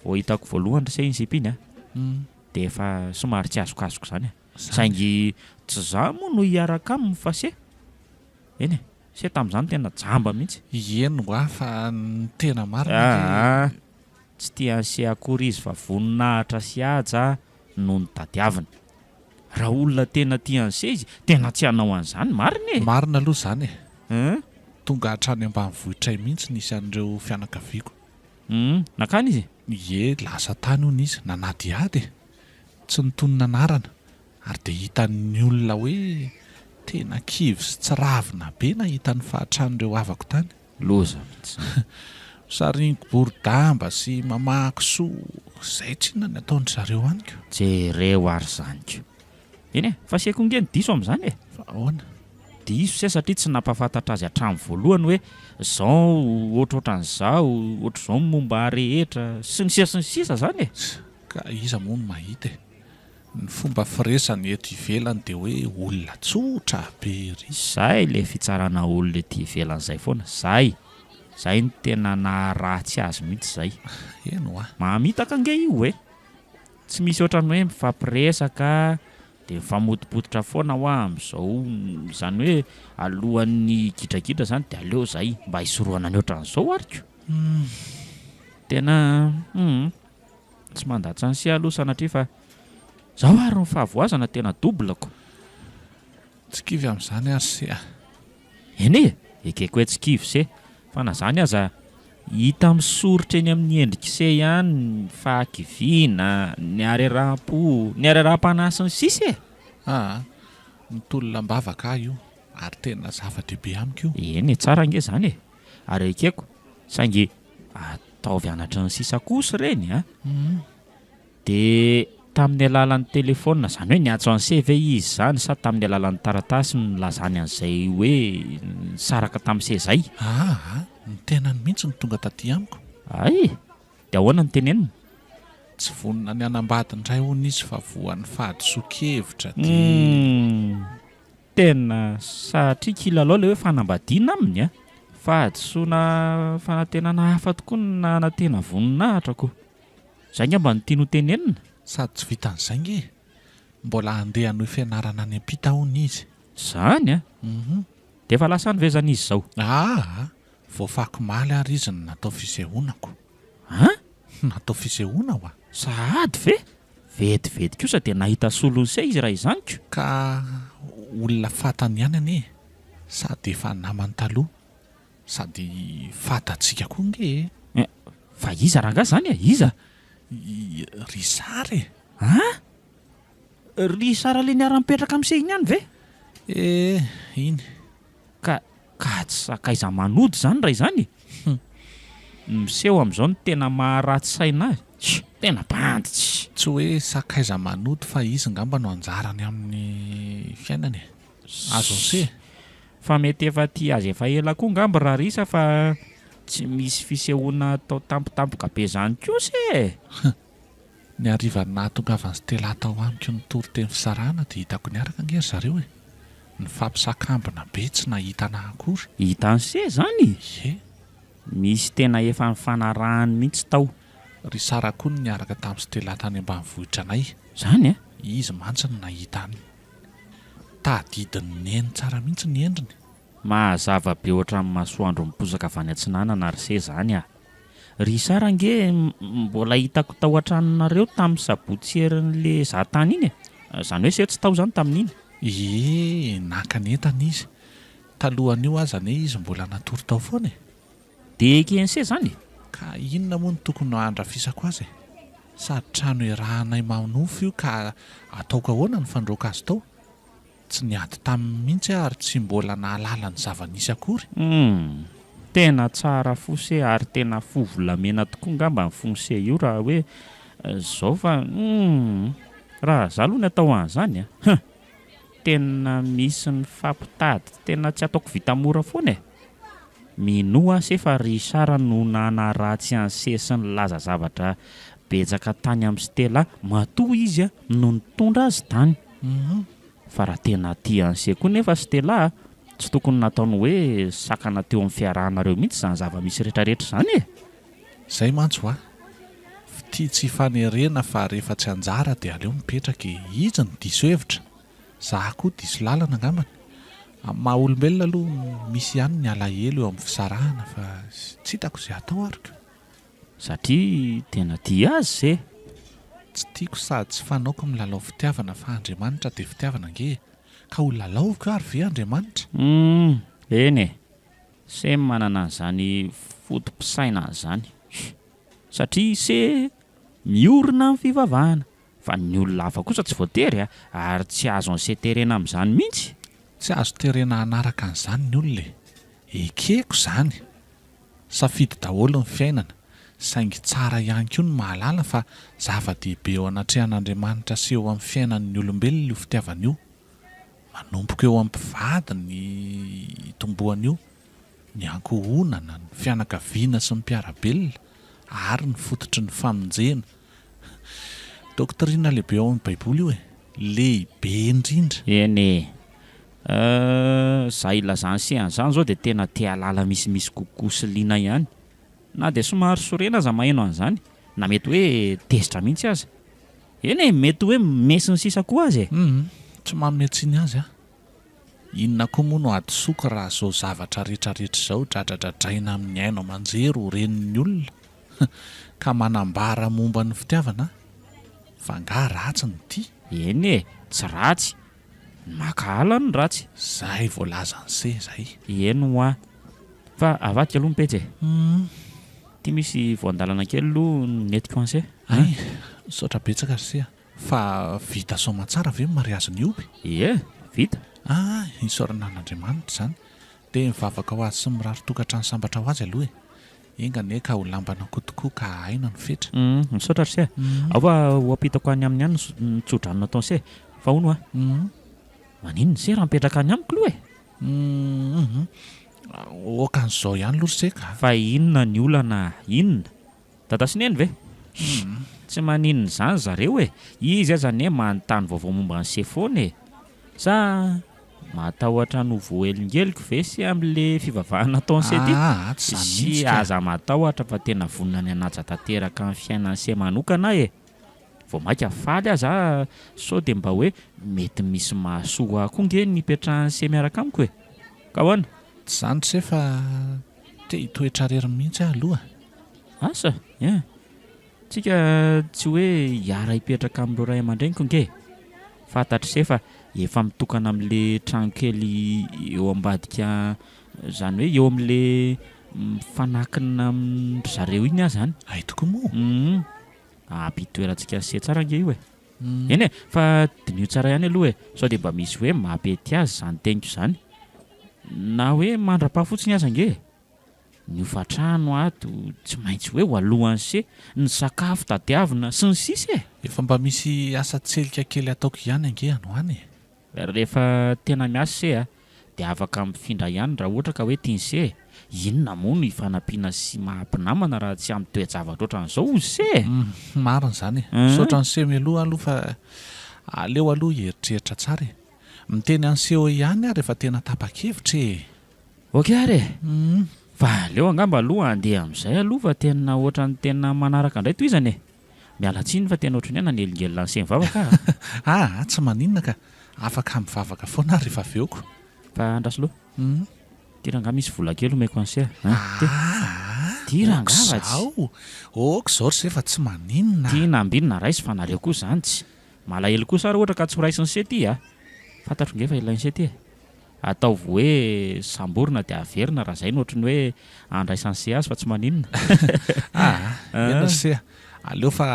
Vao hitako voalohany se insipiny a. Dia efa somary tsy azokazoko zany e. Saingy tsy za moa no hiaraka aminy fa se. Eny e, se tamin'izany tena jamba mihitsy. Eny hoa fa ny tena marina Tsy tia se akory izy fa voninahitra sy haja no ny tadiavina. Raha olona tena tia an'se izy tena tsy hanao an'izany marina e. marina aloha zany e. Tonga hatrany ambanivohitray mihitsy nisy an'ireo fianakaviako. Nakany izy? Ie, lasa tany hono izy nanadiady e. Tsy nitonona anarana ary dia hitan'ny olona hoe tena kivy sy tsy ravina be na hitan'ny fahatran'ireo havako tany. Loza mihitsy. Saringo bordamba sy mamaky soa izay tsy na ny ataon'ny zareo aniko. Jereo ary zaniko. Eny e, fa seko nge ny diso amin'izany e. Fa ahoana? Diso se satria tsy nampafantatra azy hatramin'ny voalohany hoe zao ohatrohatran'izao, ohatr'izao momba rehetra sy ny sisa zany e. Ka iza moa no mahita e. Ny fomba firesany eto ivelany dia hoe olona tsotra be ry. Zay le fitsarana olona ety ivelan'izay foana. Zay ny tena naharatsy azy mihitsy zay. Eno a. Mahamitaka nge io e. Tsy misy ohatrany hoe mifampiresaka dia mifamotipototra foana ho amin'izao. Izany hoe alohan'ny gidragidra zany dia aleo zay mba hisorohana ny ohatran'izao ariko. Tena tsy mandatsa ny se aloha sanatria fa zaho ary ny fahavoazana tena doblako. Tsy kivy amin'izany ary se a. Eny e, ekeko hoe tsy kivy se. Fa na zany aza hita misoritra eny amin'ny endrika se ihany ny fahakiviana, ny hareraha-po, ny hareraha-panasiny sisa e. Ny tolona-mbavaka io ary tena zava-dehibe amiko io. Eny e, tsara nge zany e. Ary ekeko saingy ataovy anatry ny sisa kosa reny a. Dia tamin'ny alalan'ny telefona zany hoe niatso an'se ve izy zany sa tamin'ny alalan'ny taratasy no nilazany an'izay hoe saraka tamin'ny se zay. Ny tenany mihitsy ny tonga taty amiko. Ay, dia ahoana ny tenenina? Tsy vonona ny anambadiny iray hono izy fa voan'ny fahadiso-kevitra Tena satria kilalao ilay hoe fanambadiana aminy a. Fahadisoana fanantenana hafa tokoa no nanantena voninahitra ko. Zay ngamba no tiany ho tenenina. Sady tsy vitan'izay nge mbola handeha hanao fianarana any ampita hono izy. Zany a. Dia efa lasa nivezana izy zao. Voafaky maly ary izy no natao fisehoanako. Natao fisehoana ho a. Sahady ve? Vetivety kosa dia nahita solony se izy raha izaniko. Ka olona fantany ihany anie. Sady efa namany taloha sady fantatsika koa nge. Fa iza rangahy zany e? Iza? Ry Sara e. Ry Sara le niara-mipetraka amin'ny se iny ihany ve? Iny. Ka tsy sakaiza manody zany raha izany. Miseho amin'izao no tena maharatsy saina azy. Tena banditsy. Tsy hoe sakaiza manody fa izy ngamba no anjarany amin'ny fiainany. Azo se. Fa mety efa tia azy efa ela koa ngamba raha risa fa tsy misy fisehoana atao tampotampoka be zany kosa e. Ny harivan'ny nahatongavany Stella tao amiko ny toriteny fisarahana dia hitako niaraka nge zareo e. Ny fampisakambina be tsy nahita akory. Hita an'se zany. Misy tena efa nifanarahany mihitsy tao. Ry Sara koa no niaraka tamin'ny Stella tany ambanivohitra anay. Zany e? Izy mantsy no nahita any. Tadidiny neny tsara mihitsy ny endriny. Mahazava be ohatran'ny masoandro miposaka avy any antsinanana ary se zany a. ry sara nge mbola hitako tao an-tranonareo tamin'ny sabotsy herin'le zahatany iny zany hoe tsy tao zany tamin'iny. Nakanentana izy talohan'io azany hoe izy mbola natory tao foana de kense zany ka inona moa no tokony handrafisako azy sady trano erahanay manofo io ka ataoko ahoana ny fandroaka azy tao tsy niady tamin'ny mihitsy ary tsy mbola nahalala ny zava-nisy akory. Tena tsara fose ary tena fovolamena tokoa ngamba ny fonse io raha hoe zao fa raha za aloha ny atao an'izany tena misy ny fampitady tena tsy ataoko vita mora foana minoa sefa ry sara no nanaratsy an'ny sesy ny laza zavatra betsaka tany amin'ny Stella matoa izy no nitondra azy tany. Fa raha tena tia an'se koa nefa Stella tsy tokony nataony hoe sakana teo amin'ny fiarahanareo mihitsy zany zava-misy rehetrarehetra zany Zay mantsy tia tsy fanerena fa rehefa tsy anjara dia aleo mipetraka izy ny diso hevitra za koa diso lalana angambany maha olombelona aloha misy ihany ny alahelo eo amin'ny fisarahana fa tsy hitako izay atao ariko satria tena tia azy ze tsy tiako sady tsy fanaoko milalao fitiavana fa Andriamanitra dia fitiavana nge ka ho lalaoviko ary ve Andriamanitra eny se manana an'izany fotom-pisaina an'izany satria se miorina amin'ny fivavahana fa ny olona hafa kosa tsy voatery ary tsy azo an'se terena amin'izany mihitsy tsy azo terena hanaraka an'izany ny olona ekeko izany safidy daholo ny fiainana saingy tsara ihany koa ny mahalala fa zava-dehibe eo anatrehan'Andriamanitra sy eo amin'ny fiainan'ny olombelona io fitiavana io manomboka eo amin'ny mpivady ny tombohana io ny ankohonana ny fianakaviana sy ny mpiarabelona ary ny fototry ny famonjena doktrina lehibe ao amin'ny baiboly io lehibe indrindra eny za ilazany se an'izany zao dia tena tia lala misimisy kokoa sy liana ihany na dia somary sorena aza maheno an'izany na mety hoe tezitra mihitsy aza eny mety hoe mesy ny sisa koa azy tsy mametsiany azy inona koa moa no adisoko raha zao zavatra rehetrarehetra izao dradradradraina amin'ny aino aman-jery ho renin'ny olona ka manambara momba ny fitiavana fa nga ratsy ny ity eny tsy ratsy makahala ny ratsy zay voalaza ny se zay eny hoa fa avadika aloha mipetsy ty misy voandalana kely aloha netiko anse saotra betsaka se fa vita soamantsara ve mariazy ny oby vita isorana an'Andriamanitra zany dia mivavaka ho azy sy mirary tokantrano sambatra ho azy aloha engane ka ho lambana kotokoa ka aina ny fetra misaotra ry se ao fa ho apitako any aminy ihany nitsodranona ataony se fa hono maninona se raha mipetraka any amiko aloha okan'izao ihany aloha ry se ka fa inona ny olana inona dadasineny ve tsy maninona zany zareo izy azany manontany vaovao momba ny sefony sa matahotra no voahelingeliko ve sy amin'le fivavahana ataony se ty sy aza matahotra fa tena vonina ny anaja tanteraka amin'ny fiainany se manokana vao maika faly aza sao dia mba hoe mety misy mahasoa koa nge nipetrahany se miaraka amiko ka hoana tsy zany se fa te hitoetra reriny mihitsy aloha asa tsika tsy hoe hiara hipetraka amin'ireo ray aman-dreniko nge fantatry se fa efa mitokana amin'le tranokely eo ambadika zany hoe eo amin'le fanakina zareo iny azy zany ay tokoa moa ampitoerantsika se tsara nge io eny fa dinio tsara ihany aloha sao dia mba misy hoe mampety azy zany teniko zany na hoe mandra-pahafotsiny aza nge ny ofatrano ato tsy maintsy hoe ho alohany se ny sakafo tadiavina sy ny sisy efa mba misy asa tselika kely ataoko ihany ange anoany rehefa tena miasa se dia afaka mifindra ihany raha ohatra ka hoe tiany se inona moa no hifanampiana sy mahampinamana raha tsy amin'ny toe-javatra ohatran'izao ozy se marina zany saotra ny se mialoha aloha fa aleo aloha heritreritra tsara miteny an'seho ihany ary efa tena tapa-kevitra ok ary fa aleo angamba aloha andeha amin'izay aloha fa tena ohatran'ny tena manaraka indray to izany miala tsiny fa tena ohatrany na nelingelona ny se mivavaka tsy maninona ka afaka mivavaka foana rehefa aveoko fa andraso loha tiranga misy vola kely omeko an'se ty rangavatsy Zao oka zao ry se efa tsy maninona. ty nambinina raisy fa nareo koa zany tsy malahelo kosa ary ohatra ka tsy ho raisiny sety fantatro nge fa ilainy sety ataovy hoe samborina dia averina raha zay no ohatry ny hoe andraisany se azy fa tsy maninona. Ena ry se aleo fa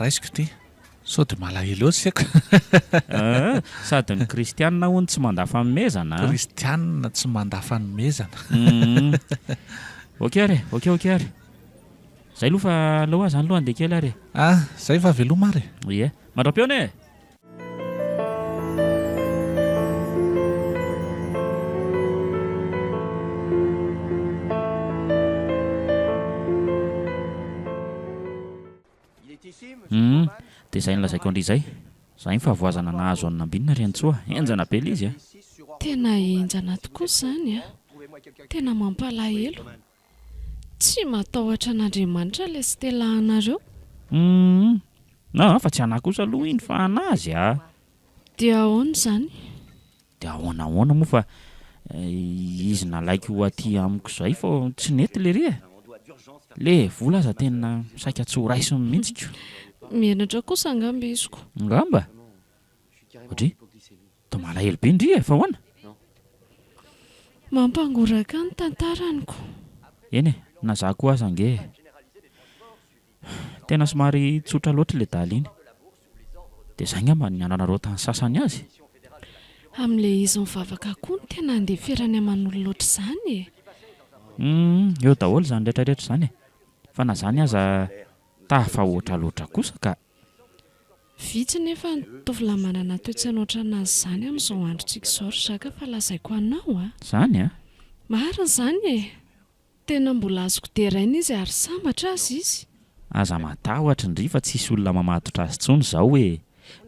raisiko ty sao de malahelo eo seko. Sady ny kristianina hono tsy mandafa nomezana. Kristianina tsy mandafa nomezana. Ok ary zay aloha fa aloha zany aloha andeha kely ary Zay fa veloma ary. ie mandram-peona dia izay nilazaiko andry zay fa voazana nahazo any nambinina ry antsoa enjana be ilay izy tena enjana tokoa zany tena mampalahelo tsy matahotra an'Andriamanitra ilay sy telahanareo. Fa tsy anahy kosa aloha iny fa anazy dia ahoana zany? dia ahoana moa fa izy nalaiky ho aty amiko zay fa tsy nety le ry le vola aza tena saika tsy ho raisiny mihitsiko. Mianatra kosa angamba iziko. Ngamba otry to malahelo be indry fa hoana mampangoraka ny tantaraniko. eny na za koa aza nge tena somary tsotra loatra le daly iny dia zay ngamba ny ananareo tany sasany azy amin'ilay izy mivavaka koa ny tena andeferany aman'olo loatra zany eo daholo zany rehetrarehetra zany fa na zany aza tafa oatra loatra kosa ka vitsy nefa ny tovolahy manana toetsy anoatra anazy zany amin'izao androntsika izao ry zaka fa lazaiko anao zany marina zany tena mbola azoko deraina izy ary sambatra azy izy. aza matahotra indry fa tsisy olona mamatotra azy tsony zao hoe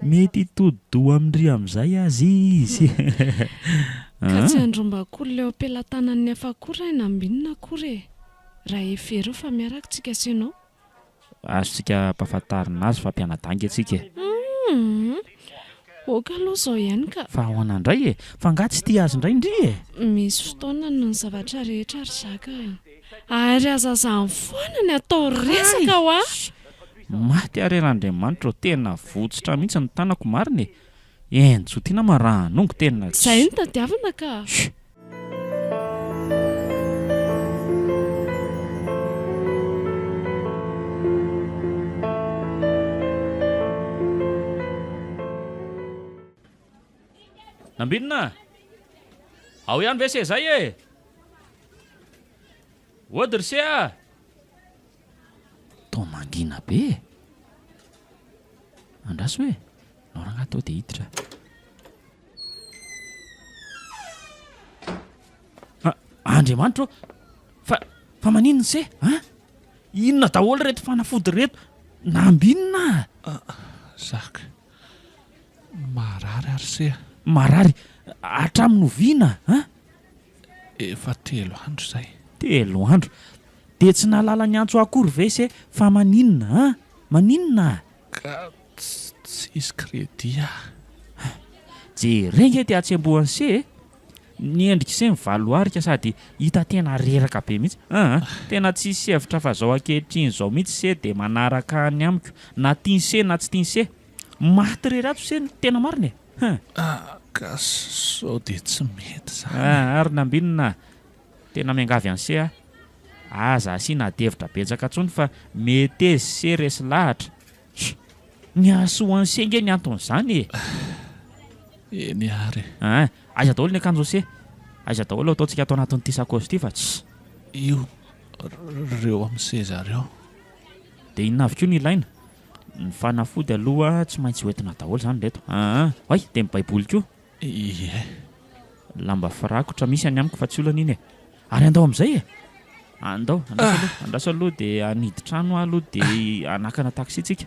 mety todi-doha amindry amin'izay azy izy. Ka tsy andrombako leo ampelantanan'ny hafa koa ray nambinina kory raha efereo fa miaraka tsika sinao azontsika mpahafantarina azy fa mpianadangy atsika oka aloha zao ihany ka fa ahoana indray fa nga tsy tia azy indray indry misy fotoana no ny zavatra rehetra ry zaka ary azazany foana ny atao resaka maty areran'Andriamanitra tena votsitra mihitsy ny tanako mariny entsotiana maranongo tena zay ny tadiavana ka nambinina ao ihany ve se zay ody ry se to mangina be andraso hoe nao ranga tao dia hiditra Andriamanitra fa maninona se inona daholo reto fanafody reto nambinina Zaka marary ary se marary hatramin'ny oviana efa 3 andro zay 3 andro dia tsy nahalala ny antso akory ve se fa maninona maninona ka tsisy crédit jerenge ty atsembohan'ny se ny endrika se mivaloarika sady hita tena reraka be mihitsy tena tsisy hevitra fa zao ankehitriny zao mihitsy se dia manaraka any amiko na tiany se na tsy tiany se maty rerato se tena mariny ka sao dia tsy mety zany ary nambinina tena miangavy any se aza asiana devitra betsaka ntsony fa mety ezy se resy lahatra ny asoan'ny se nge ny anton'izany eny ary aiza daholo ny akanjo se aiza daholo ataontsika atao anatin'ity sakosy ity fa tsy io reo amin'ny sezareo dia inona avy koa ny ilaina ny fanafody aloha tsy maintsy hoentina daholo zany reto ay dia mibaiboly koa lamba firakotra misy any amiko fa tsy olana iny ary andao amin'izay andao andraso aloha dia aniditrano aloha dia anakana taxi tsika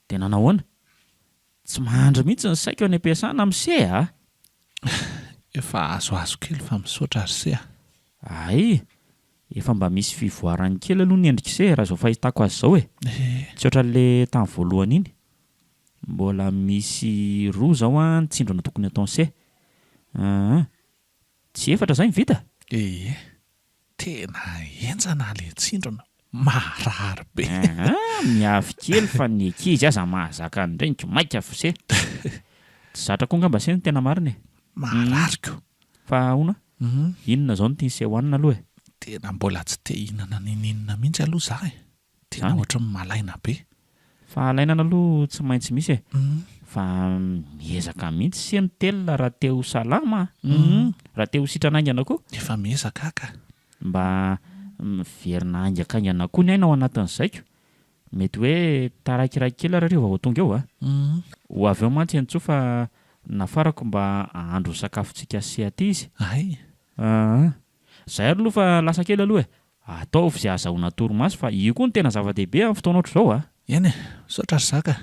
dia nanahoana tsy mahandra mihitsy ny saiko any ampiasana amin'ny se efa azoazo kely fa misaotra ary se ay efa mba misy fivoarany kely aloha ny endrik'izay raha zao fahitako azy zao tsy ohatran'le tamin'ny voalohany iny mbola misy roa zao a nitsindrona tokony ataon'se tsy efatra zay vita tena enjana le tsindrona marary be miafy kely fa ny ankizy aza mahazaka andreniko maika fse tsy zatra koa ngamba se ny tena mariny marariko fa ona inona zao no tian'se hoanina aloha tena mbola tsy te hihinana nininina mihitsy aloha za tena ohatra malaina be fa alainana aloha tsy maintsy misy fa miezaka mihitsy se ny telona raha teo salama raha teo sitranaingana koa efa miezaka aka mba miverina angaka aingana koa ny aina ao anatin'zaiko mety hoe taraikiraiky kely raha reo vao tonga eo ho avy eo mantsy entso fa nafarako mba ahandro ny sakafontsika sy aty izy zay aloha fa lasa kely aloha ataovy zay azahoana torimaso fa io koa ny tena zava-dehibe amin'ny fotoana ohatr' zao eny saotra ry zaka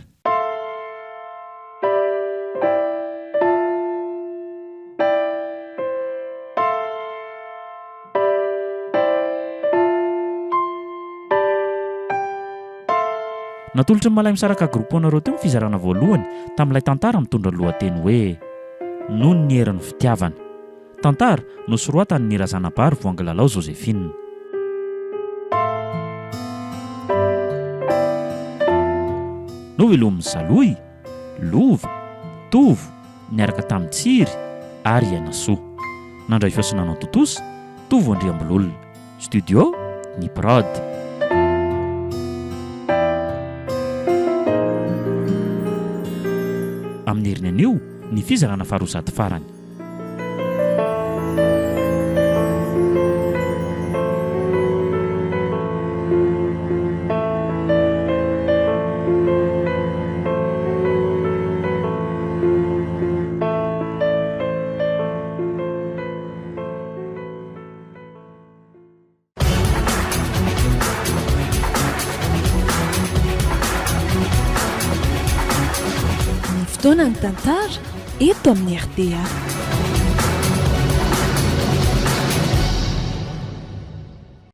natolotry ny malay misaraka groupenareo teo ny fizarana voalohany tamin'ilay tantara mitondra ny lohateny hoe noho ny herin'ny fitiavana tantara nosoroatany ny razanabary voangilalao Joséphine no ilomy zaloy lova tovo niaraka tamin'ny tsiry ary ianasoa nandray fiasananao totosa tovo andriambololona studio ny prod amin'ny heriny anio ny fizarana faharosady farany fotoana ny tantara eto amin'ny RTA